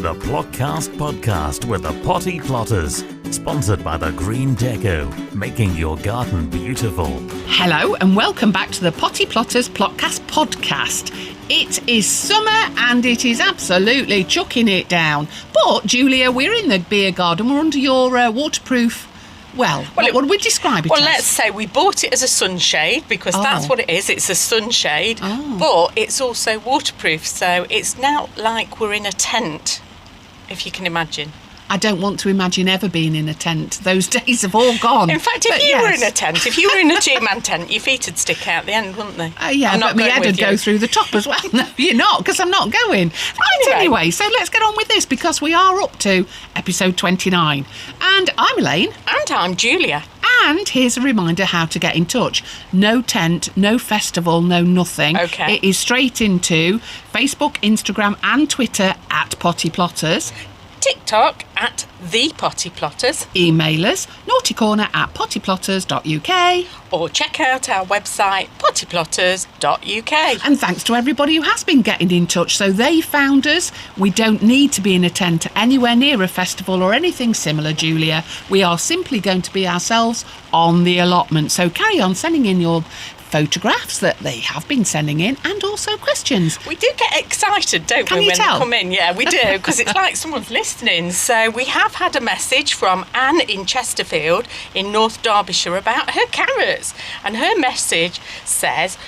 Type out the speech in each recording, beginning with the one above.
the Plotcast podcast with the Potty Plotters. Sponsored by the Green Deco, making your garden beautiful. Hello and welcome back to the Potty Plotters Plotcast podcast. It is summer and it is absolutely chucking it down. But, Julia, we're in the beer garden. We're under your waterproof... Well, what would we describe it as? Well, let's say we bought it as a sunshade because that's what it is. It's a sunshade, but it's also waterproof. So it's now like we're in a tent, if you can imagine. I don't want to imagine ever being in a tent. Those days have all gone. In fact, if you were in a tent, if you were in a two-man tent, your feet would stick out the end, wouldn't they? Yeah, but my head would go through the top as well. No, you're not, because I'm not going. Anyway, so let's get on with this, because we are up to episode 29. And I'm Elaine. And I'm Julia. And here's a reminder how to get in touch. No tent, no festival, no nothing. Okay. It is straight into Facebook, Instagram and Twitter at Potty Plotters. TikTok at The Potty Plotters. Email us, naughtycorner at pottyplotters.uk. Or check out our website, pottyplotters.uk. And thanks to everybody who has been getting in touch. So they found us. We don't need to be in a tent anywhere near a festival or anything similar, Julia. We are simply going to be ourselves on the allotment. So carry on sending in your photographs that they have been sending in and also questions. We do get excited, don't we, when they come in? Yeah, we do, because it's like someone's listening. So we have had a message from Anne in Chesterfield in North Derbyshire about her carrots. And her message says,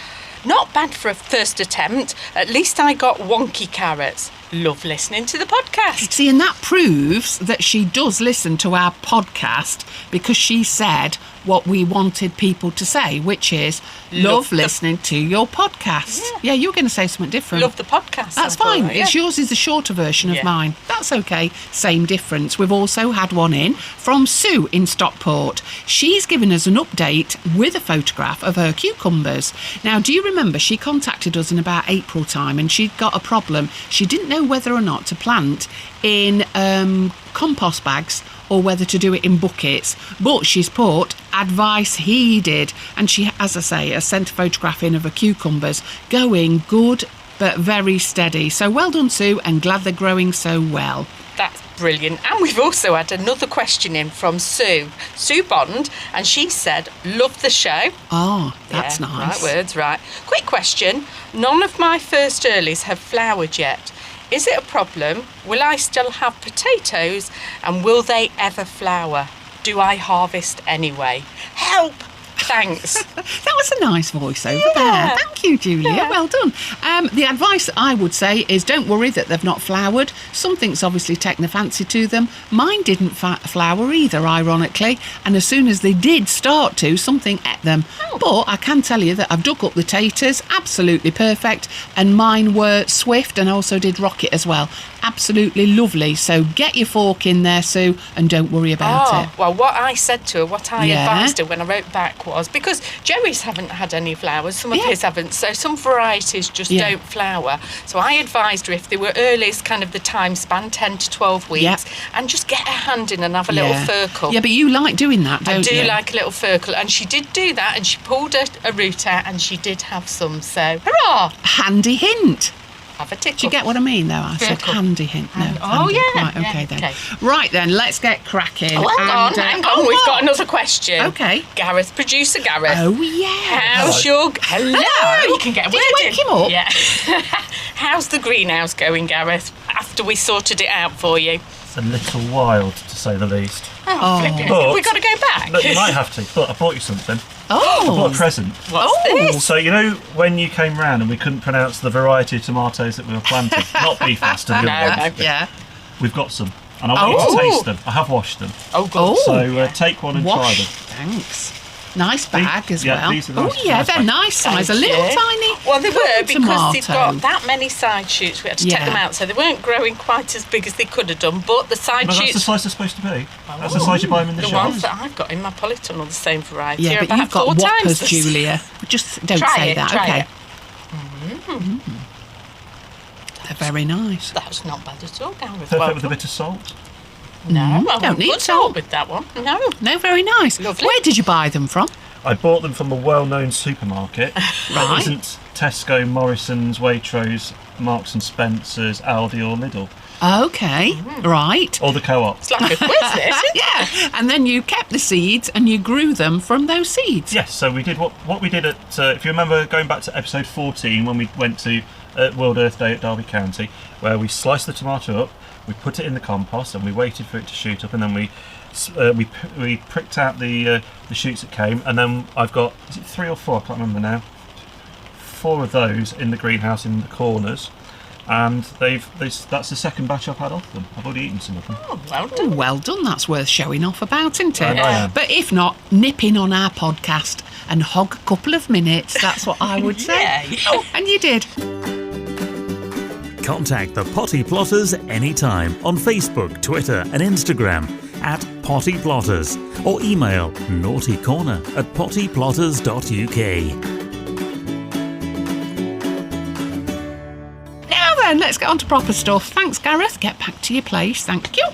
"Not bad for a first attempt. At least I got wonky carrots. Love listening to the podcast." See, and that proves that she does listen to our podcast, because she said what we wanted people to say, which is love listening to your podcast. Yeah, you were going to say something different. Love the podcast. That's fine. It's yours is the shorter version of mine. That's okay. Same difference. We've also had one in from Sue in Stockport. She's given us an update with a photograph of her cucumbers. Now, do you remember she contacted us in about April time and she'd got a problem. She didn't know whether or not to plant in compost bags or whether to do it in buckets, but she's put advice heeded, and she, as I say, has sent a photograph in of her cucumbers going good but very steady. So well done, Sue, and glad they're growing so well. That's brilliant. And we've also had another question in from Sue Bond, and she said, "Love the show." Oh, that's nice. Right words, right. Quick question. None of my first earlies have flowered yet. Is it a problem? Will I still have potatoes? And will they ever flower? Do I harvest anyway? Help! Thanks. That was a nice voiceover there. Thank you, Julia. Yeah. Well done. The advice I would say is don't worry that they've not flowered. Something's obviously taken a fancy to them. Mine didn't flower either, ironically. And as soon as they did start to, something ate them. But I can tell you that I've dug up the taters, absolutely perfect. And mine were swift, and I also did rocket as well. Absolutely lovely. So get your fork in there, Sue, and don't worry about it. Well, what I said to her, what I advised her when I wrote back was, because Jerry's haven't had any flowers, some of his haven't, so some varieties just don't flower. So I advised her if they were earliest kind of the time span, 10 to 12 weeks, and just get her hand in and have a little furcle. Yeah, but you like doing that, don't you? I do like a little furcle, and she did do that, and she pulled a root out, and she did have some, so hurrah! Handy hint. Have a tickle. Do you get what I mean, though? I said handy hint. No, handy. Right, okay then. Okay. Right then, let's get cracking. Oh, hang on. We've got another question. Okay. Gareth, producer Gareth. Oh, yeah. How's your... Hello. You can get a word in. Wake him up? Yeah. How's the greenhouse going, Gareth, after we sorted it out for you? It's a little wild, to say the least. Oh, flipping. We've got to go back. But you might have to, but I bought you something. Oh. I bought a present. What's this? So, you know, when you came round and we couldn't pronounce the variety of tomatoes that we were planting, not Beefmaster, the other ones. Yeah. We've got some, and I want you to taste them. I have washed them. Oh, good. So take one and try them. Thanks. Nice bag as well. These are nice, they're nice size. A little tiny. Well, they were, because they've tomato. got that many side shoots. We had to take them out, so they weren't growing quite as big as they could have done. But the side shoots. That's the size they're supposed to be. That's the size you buy them in the shop. shop. The ones that I've got in my polytunnel are the same variety. Yeah, but you've got whoppers, Julia. Just don't say that. Okay. They're very nice. That's not bad at all, Gareth. Perfect with a bit of salt. No, I don't need salt with that one. No, very nice. Lovely. Where did you buy them from? I bought them from a well-known supermarket. Right. It isn't Tesco, Morrison's, Waitrose. Marks and Spencer's, Aldi or Lidl. Okay, right. Or the Co-op. It's like a quiz, this, isn't it? Yeah, and then you kept the seeds and you grew them from those seeds. Yes, so we did what we did at, if you remember going back to episode 14 when we went to World Earth Day at Derby County, where we sliced the tomato up, we put it in the compost and we waited for it to shoot up, and then we pricked out the shoots that came, and then I've got, is it 3 or 4, I can't remember now, 4 of those in the greenhouse in the corners. And that's the second batch I've had off them. I've already eaten some of them. Oh, well done. Oh, well done. That's worth showing off about, isn't it? I am. But if not, nip in on our podcast and hog a couple of minutes. That's what I would say. Yeah. Oh, and you did. Contact the Potty Plotters anytime on Facebook, Twitter and Instagram at Potty Plotters, or email naughtycorner@pottyplotters.uk. Then let's get on to proper stuff. Thanks, Gareth. Get back to your place. Thank you.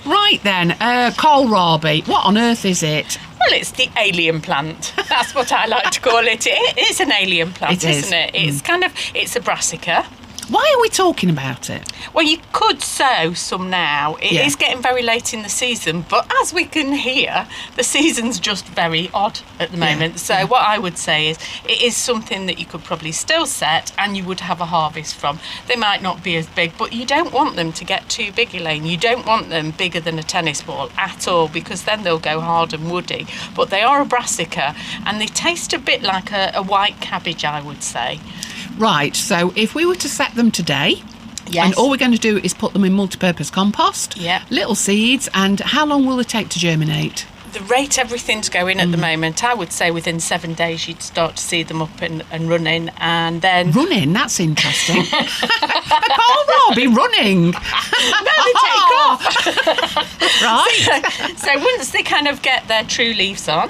Right then, kohlrabi. What on earth is it? Well, it's the alien plant. That's what I like to call it. It is an alien plant, isn't it? It's a brassica. Why are we talking about it? Well, you could sow some now. It is getting very late in the season, but as we can hear, the season's just very odd at the moment. So what I would say is it is something that you could probably still set and you would have a harvest from. They might not be as big, but you don't want them to get too big, Elaine. You don't want them bigger than a tennis ball at all, because then they'll go hard and woody. But they are a brassica and they taste a bit like a white cabbage, I would say. Right, so if we were to set them today, Yes. and all we're going to do is put them in multi-purpose compost, little seeds, and how long will it take to germinate? The rate everything's going at the moment, I would say within 7 days you'd start to see them up and running, and then... Running? That's interesting. A kohlrabi running? No, they take off. Right. So once they kind of get their true leaves on,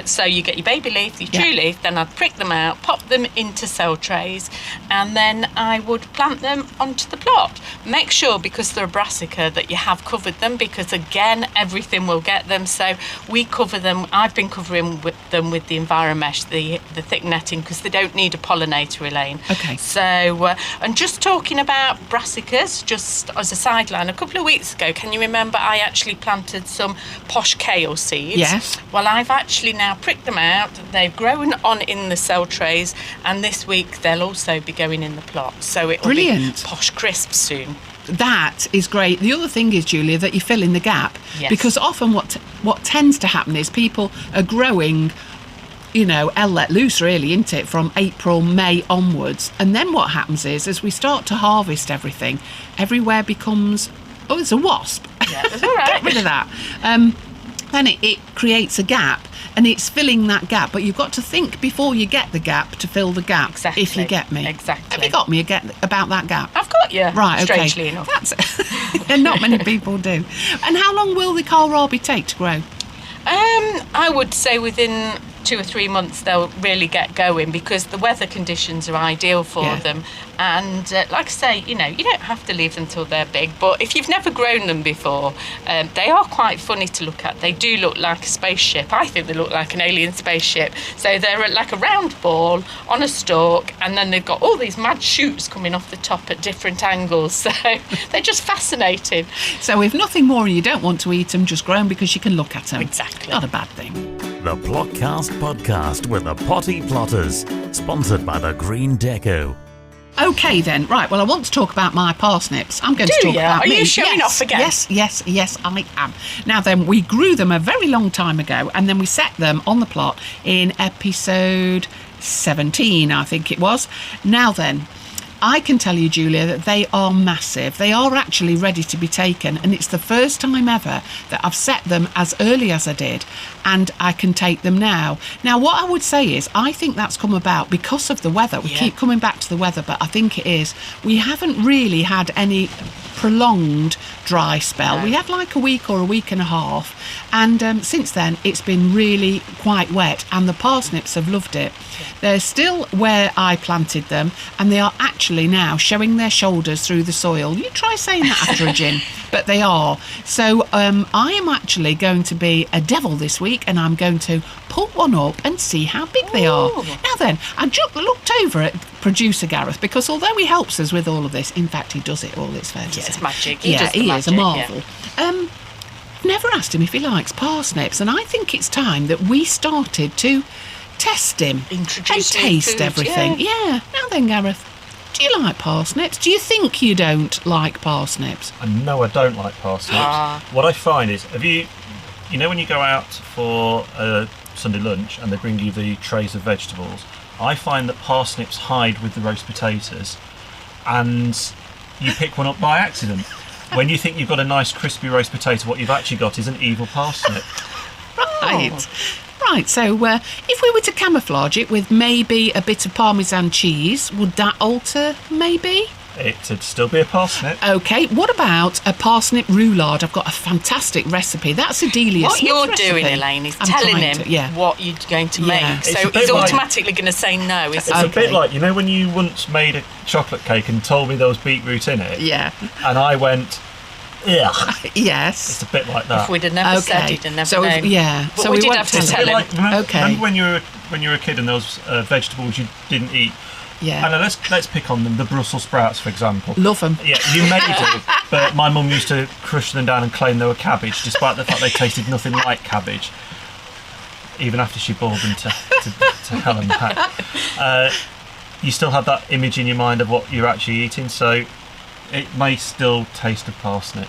so you get your baby leaf, your true leaf, then I'd prick them out, pop them into cell trays, and then I would plant them onto the plot. Make sure, because they're a brassica, that you have covered them, because again, everything will get them. So we cover them. I've been covering them with the EnviroMesh, the thick netting, because they don't need a pollinator, Elaine. Okay. So, and just talking about brassicas, just as a sideline, a couple of weeks ago, can you remember I actually planted some posh kale seeds? Yes. Well, I've actually now pricked them out. They've grown on in the cell trays, and this week they'll also be going in the plot. So it'll be posh crisp soon. That is great. The other thing is, Julia, that you fill in the gap. Yes. Because often what tends to happen is people are growing, hell let loose, really, isn't it, from April, May onwards. And then what happens is, as we start to harvest everything, everywhere becomes, it's a wasp. Yeah, that's all right. Get rid of that. Then it creates a gap. And it's filling that gap, but you've got to think before you get the gap to fill the gap. Exactly. If you get me. Exactly. Have you got me about that gap? I've got you. Right. Okay. Strangely enough. And not many people do. And how long will the kohlrabi take to grow? I would say within 2 or 3 months they'll really get going, because the weather conditions are ideal for them. And like I say, you don't have to leave them till they're big, but if you've never grown them before, they are quite funny to look at. They do look like a spaceship. I think they look like an alien spaceship. So they're like a round ball on a stalk, and then they've got all these mad shoots coming off the top at different angles. So they're just fascinating. So if nothing more and you don't want to eat them, just grow them because you can look at them. Exactly. Not a bad thing. The Plotcast podcast with the Potty Plotters, sponsored by the Green Deco. Okay then, right, well I want to talk about my parsnips. I'm going to talk about me. Are you showing off again? Yes, I am. Now then, we grew them a very long time ago, and then we set them on the plot in episode 17, I think it was. Now then, I can tell you, Julia, that they are massive. They are actually ready to be taken, and it's the first time ever that I've set them as early as I did, and I can take them now. Now, what I would say is, I think that's come about because of the weather. We keep coming back to the weather, but I think it is. We haven't really had any prolonged dry spell. We had like a week or a week and a half, and since then it's been really quite wet, and the parsnips have loved it. They're still where I planted them, and they are actually now showing their shoulders through the soil. You try saying that after a gin, but they are. So I am actually going to be a devil this week, and I'm going to pull one up and see how big they are. Now then, I just looked over at producer Gareth, because although he helps us with all of this, in fact he does it all, it's fair to say. It's magic. He is a marvel. Never asked him if he likes parsnips, and I think it's time that we started to test him and taste everything. Yeah. Now then, Gareth, do you like parsnips? Do you think you don't like parsnips? No, I don't like parsnips. What I find is, you know when you go out for a Sunday lunch and they bring you the trays of vegetables, I find that parsnips hide with the roast potatoes and you pick one up by accident. When you think you've got a nice crispy roast potato, what you've actually got is an evil parsnip. Right. Right, so if we were to camouflage it with maybe a bit of Parmesan cheese, would that alter maybe? It'd still be a parsnip. OK, what about a parsnip roulade? I've got a fantastic recipe. That's Adelia What Smith's you're recipe. doing, Elaine, is telling him what you're going to make. So he's automatically going to say no. It's a bit like, you know when you once made a chocolate cake and told me there was beetroot in it? Yeah. And I went, ugh. Yes. It's a bit like that. If we'd have never said, he'd have never known. Yeah. But we did have to tell him. Remember when you were a kid and there was vegetables you didn't eat? Yeah. And let's pick on them. The Brussels sprouts, for example. Love them. Yeah, you may do, but my mum used to crush them down and claim they were cabbage, despite the fact they tasted nothing like cabbage. Even after she boiled them to hell and back. You still have that image in your mind of what you're actually eating, so it may still taste of parsnip.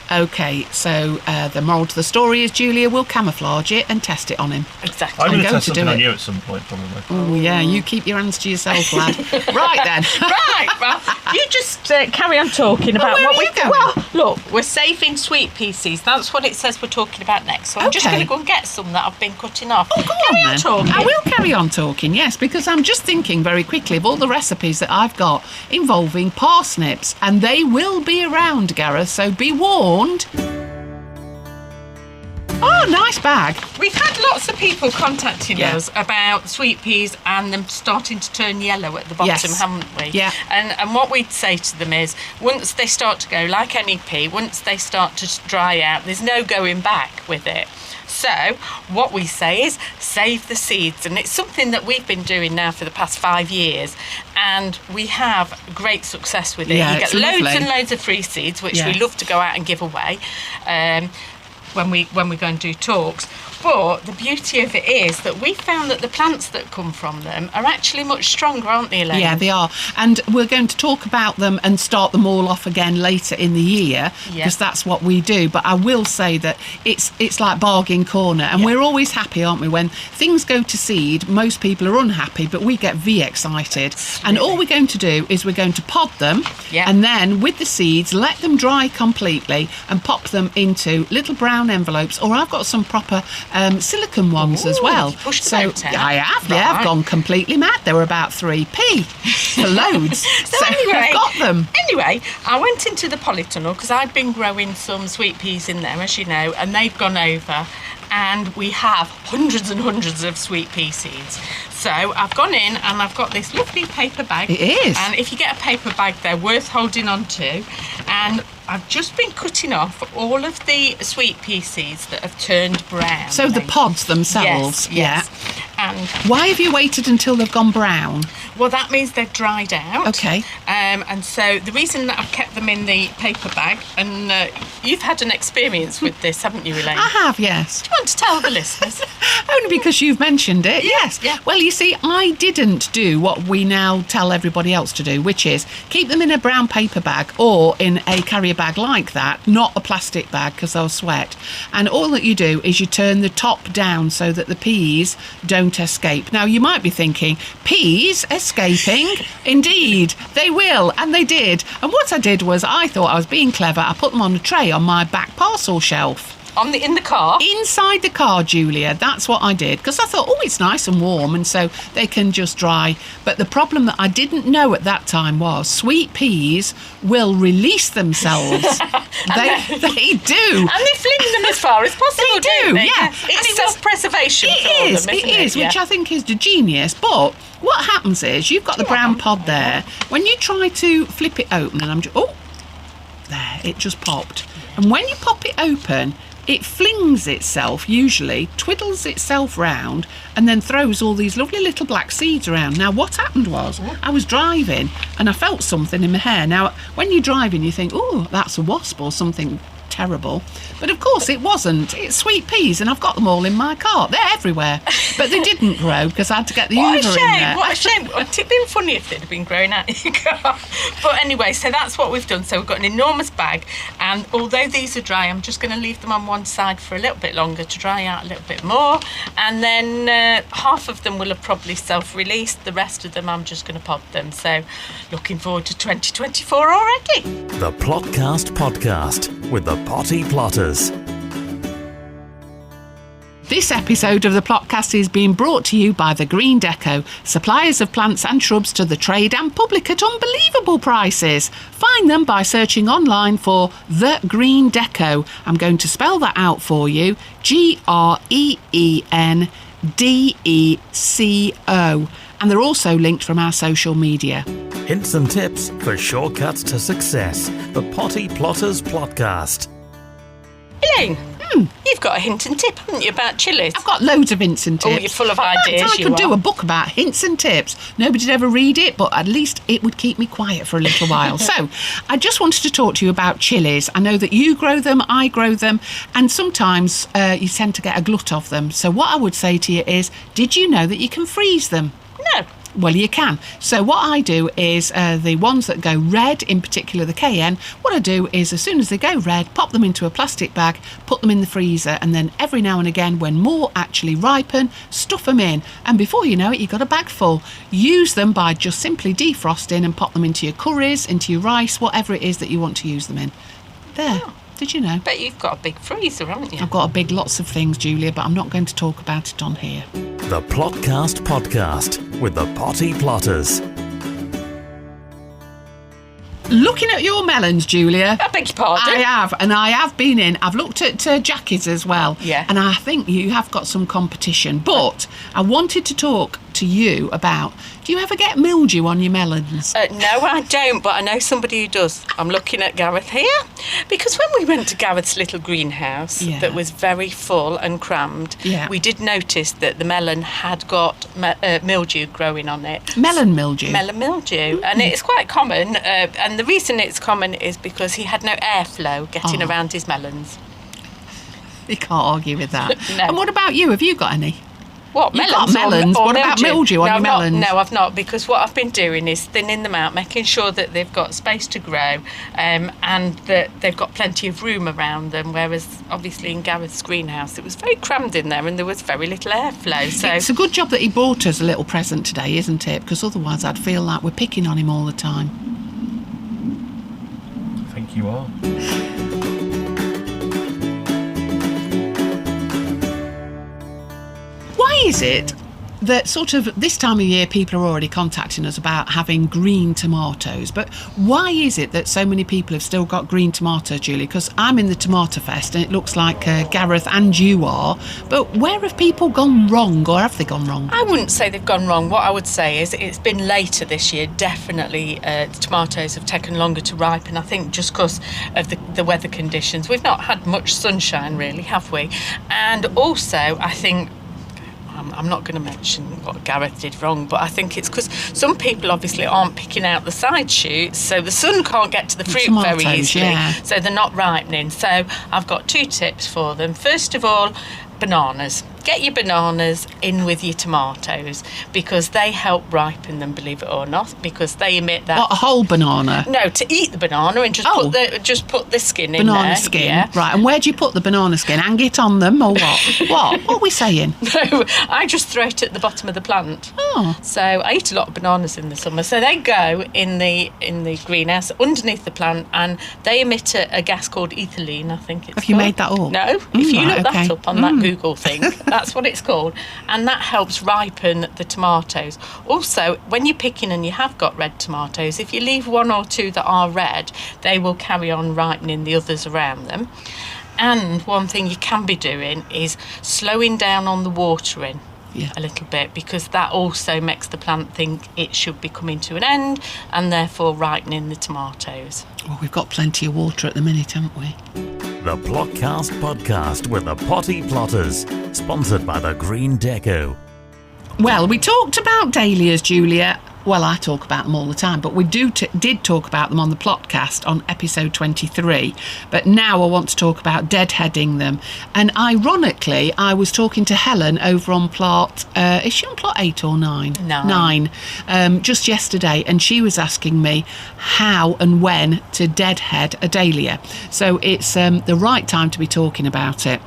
OK, so the moral to the story is Julia will camouflage it and test it on him. Exactly. I'm going to test something on you at some point, probably. Oh, yeah, you keep your hands to yourself, lad. Right, then. Right, well, you just carry on talking about what we're going. Well, look, we're saving sweet pieces. That's what it says we're talking about next. So I'm just going to go and get some that I've been cutting off. Oh, carry on talking. I will carry on talking, yes, because I'm just thinking very quickly of all the recipes that I've got involving parsnips, and they will be around, Gareth, so be warned. Oh, nice bag. We've had lots of people contacting us about sweet peas and them starting to turn yellow at the bottom, haven't we? Yeah. And what we'd say to them is, once they start to go, like any pea, once they start to dry out, there's no going back with it. So what we say is save the seeds, and it's something that we've been doing now for the past 5 years, and we have great success with it. Yeah, you get loads lovely. and loads of free seeds, which we love to go out and give away when we go and do talks. But the beauty of it is that we found that the plants that come from them are actually much stronger, aren't they, Elaine? Yeah, they are. And we're going to talk about them and start them all off again later in the year, because that's what we do. But I will say that it's like bargain corner, and we're always happy, aren't we? When things go to seed, most people are unhappy, but we get excited. Absolutely. And all we're going to do is we're going to pod them, and then with the seeds, let them dry completely and pop them into little brown envelopes, or I've got some proper silicone ones as well. Pushed them out, I have, I've gone completely mad. They were about 3p for loads. so anyway, I've got them. Anyway, I went into the polytunnel because I'd been growing some sweet peas in there, as you know, and they'd gone over, and we have hundreds and hundreds of sweet pea seeds. So I've gone in and I've got this lovely paper bag. It is. And if you get a paper bag, they're worth holding on to. And I've just been cutting off all of the sweet pea seeds that have turned brown. So the pods themselves. Yes. And why have you waited until they've gone brown? Well, that means they've dried out. Okay. And so the reason that I've kept them in the paper bag, and you've had an experience with this, haven't you, Elaine? I have, yes. Do you want to tell the listeners? Only because you've mentioned it, yes. Yeah. Well, you see, I didn't do what we now tell everybody else to do, which is keep them in a brown paper bag or in a carrier bag like that, not a plastic bag because they'll sweat. And all that you do is you turn the top down so that the peas don't escape. Now, you might be thinking, peas escaping? Indeed, they will, and they did. And what I did was I thought I was being clever. I put them on a tray on my back parcel shelf. In the car? Inside the car, Julia. That's what I did. Because I thought, it's nice and warm, and so they can just dry. But the problem that I didn't know at that time was sweet peas will release themselves. they do. And they fling them as far as possible, they do, they? yeah. It's self-preservation for them, isn't it? It is, which I think is genius. But what happens is you've got the brown pod there. When you try to flip it open, and there, it just popped. And when you pop it open, it flings itself, usually twiddles itself round, and then throws all these lovely little black seeds around. Now, what happened was, I was driving and I felt something in my hair. Now, when you're driving, you think, oh, that's a wasp or something terrible, but of course it wasn't. It's sweet peas, and I've got them all in my cart. They're everywhere, but they didn't grow because I had to get the Hoover in there. What a shame! Wouldn't it have been funny if they'd have been growing out of your car? But anyway, so that's what we've done. So we've got an enormous bag, and although these are dry, I'm just going to leave them on one side for a little bit longer to dry out a little bit more, and then half of them will have probably self-released. The rest of them I'm just going to pod them. So looking forward to 2024 already. The Plotcast podcast with the Potty Plotters. This episode of the Plotcast is being brought to you by the Green Deco, suppliers of plants and shrubs to the trade and public at unbelievable prices. Find them by searching online for The Green Deco. I'm going to spell that out for you. GREENDECO. And they're also linked from our social media. Hints and tips for shortcuts to success. The Potty Plotters Plotcast. Elaine, you've got a hint and tip, haven't you, about chilies? I've got loads of hints and tips. Oh, you're full of ideas. I could do a book about hints and tips. Nobody'd ever read it, but at least it would keep me quiet for a little while. So, I just wanted to talk to you about chilies. I know that you grow them, I grow them, and sometimes you tend to get a glut of them. So what I would say to you is, did you know that you can freeze them? No. Well, you can. So what I do is the ones that go red, in particular the cayenne, what I do is as soon as they go red, pop them into a plastic bag, put them in the freezer, and then every now and again, when more actually ripen, stuff them in. And before you know it, you've got a bag full. Use them by just simply defrosting and pop them into your curries, into your rice, whatever it is that you want to use them in. There. Oh. Did you know? But you've got a big freezer, haven't you? I've got lots of things, Julia, but I'm not going to talk about it on here. The Plotcast podcast with the Potty Plotters. Looking at your melons, Julia. I beg your pardon? I have, and I have been in. I've looked at Jackie's as well. Yeah. And I think you have got some competition. But I wanted to talk to you about, do you ever get mildew on your melons? No, I don't, but I know somebody who does. I'm looking at Gareth here, because when we went to Gareth's little greenhouse that was very full and crammed, we did notice that the melon had got mildew growing on it. Melon mildew? Melon mildew, and it's quite common, and the reason it's common is because he had no airflow getting around his melons. You can't argue with that. No. And what about you? Have you got any? What, You've melons? Got melons. Or what about mildew on your melons? No, I've not, because what I've been doing is thinning them out, making sure that they've got space to grow, and that they've got plenty of room around them, whereas obviously in Gareth's greenhouse it was very crammed in there and there was very little airflow. So it's a good job that he bought us a little present today, isn't it? Because otherwise I'd feel like we're picking on him all the time. I think you are. Why is it that sort of this time of year people are already contacting us about having green tomatoes, but why is it that so many people have still got green tomatoes, Julie? Because I'm in the Tomato Fest and it looks like Gareth and you are, but where have people gone wrong, or have they gone wrong? I wouldn't say they've gone wrong. What I would say is it's been later this year. Definitely the tomatoes have taken longer to ripen, I think just because of the weather conditions. We've not had much sunshine really, have we? And also I think, I'm not going to mention what Gareth did wrong, but I think it's because some people obviously aren't picking out the side shoots, so the sun can't get to the fruit tomatoes, very easily, yeah. So they're not ripening. So I've got 2 tips for them. First of all, bananas. Get your bananas in with your tomatoes because they help ripen them, believe it or not, because they emit that. What, a whole banana? No, to eat the banana and just put the skin in there. Banana skin, yeah. Right. And where do you put the banana skin? Hang it on them or what? What are we saying? No, I just throw it at the bottom of the plant. Oh. So I eat a lot of bananas in the summer. So they go in the greenhouse underneath the plant, and they emit a gas called ethylene, I think it's Have you made that up? No. If you look okay. that up on that Google thing, that's what it's called. And that helps ripen the tomatoes. Also, when you're picking and you have got red tomatoes, if you leave 1 or 2 that are red, they will carry on ripening the others around them. And one thing you can be doing is slowing down on the watering. Yeah. A little bit, because that also makes the plant think it should be coming to an end and therefore ripening the tomatoes. Well, we've got plenty of water at the minute, haven't we? The Plotcast podcast with the Potty Plotters, sponsored by the Green Deco. Well, we talked about dahlias, Julia. Well, I talk about them all the time, but we did talk about them on the Plotcast on episode 23. But now I want to talk about deadheading them. And ironically, I was talking to Helen over on plot, is she on plot 8 or 9? 9. Just yesterday, and she was asking me how and when to deadhead a dahlia. So it's the right time to be talking about it.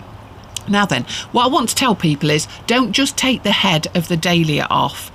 Now then, what I want to tell people is don't just take the head of the dahlia off.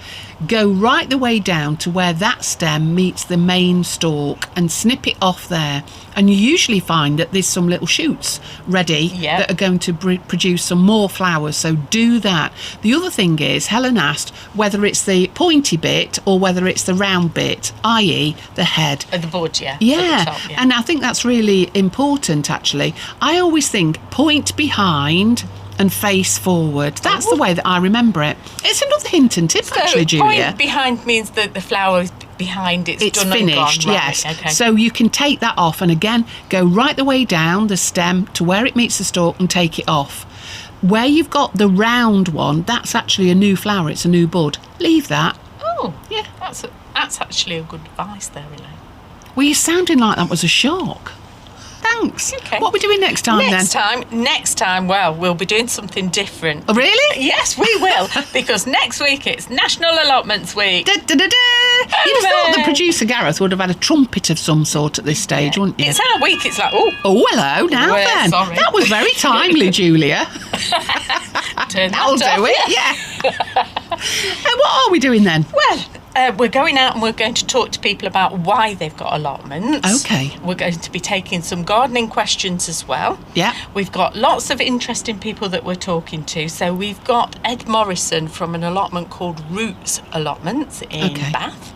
Go right the way down to where that stem meets the main stalk and snip it off there. And you usually find that there's some little shoots ready that are going to produce some more flowers. So do that. The other thing is, Helen asked whether it's the pointy bit or whether it's the round bit, i.e. the head. At the bud, yeah. Yeah. At the top, yeah. And I think that's really important, actually. I always think point behind and face forward. That's the way that I remember it. It's another hint and tip, actually, Julia. Point behind means that the flower is behind, it's done finished, and gone. yes. Right, okay. So you can take that off and again go right the way down the stem to where it meets the stalk and take it off. Where you've got the round one, that's actually a new flower, it's a new bud. Leave that. Oh, yeah. That's actually a good advice there, Elaine. Well, you're sounding like that was a shock. Thanks. Okay. What are we doing next time Next time, well, we'll be doing something different. Oh, really? Yes, we will, because next week it's National Allotments Week. Da, da, da, da. You'd have thought the producer Gareth would have had a trumpet of some sort at this stage, wouldn't you? It's our week, it's like, oh, hello, now then. Sorry. That was very timely, Julia. That'll do it, yeah. And what are we doing then? Well, we're going out and we're going to talk to people about why they've got allotments. Okay. We're going to be taking some gardening questions as well. Yeah. We've got lots of interesting people that we're talking to. So we've got Ed Morrison from an allotment called Roots Allotments in Bath.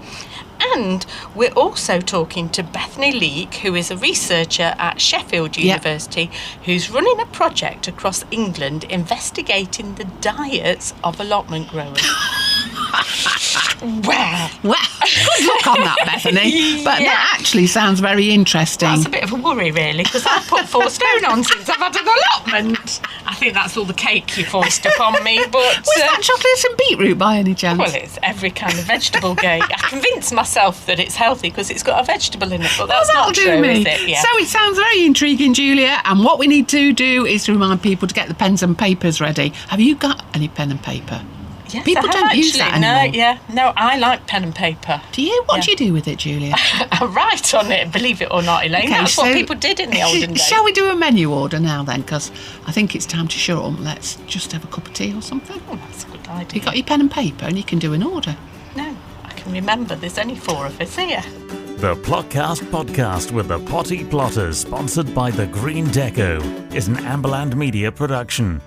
And we're also talking to Bethany Leake, who is a researcher at Sheffield University, who's running a project across England investigating the diets of allotment growers. Well, good luck on that, Bethany. But that actually sounds very interesting. That's a bit of a worry, really, because I've put 4 stone on since I've had an allotment. I think that's all the cake you foist upon me, but... Was that chocolate and beetroot by any chance? Well, it's every kind of vegetable cake. I convinced myself that it's healthy because it's got a vegetable in it, but that's not true, is it? Yeah. So it sounds very intriguing, Julia, and what we need to do is to remind people to get the pens and papers ready. Have you got any pen and paper? Yes, people don't use that anymore. No, I like pen and paper. Do you? What do you do with it, Julia? I write on it, believe it or not, Elaine. That's what people did in the olden days. Shall we do a menu order now then? Because I think it's time to shut up. Let's just have a cup of tea or something. Oh, that's a good idea. You got your pen and paper and you can do an order. No, I can remember there's only 4 of us here. The Plotcast podcast with the Potty Plotters, sponsored by the Green Deco, is an Amberland Media production.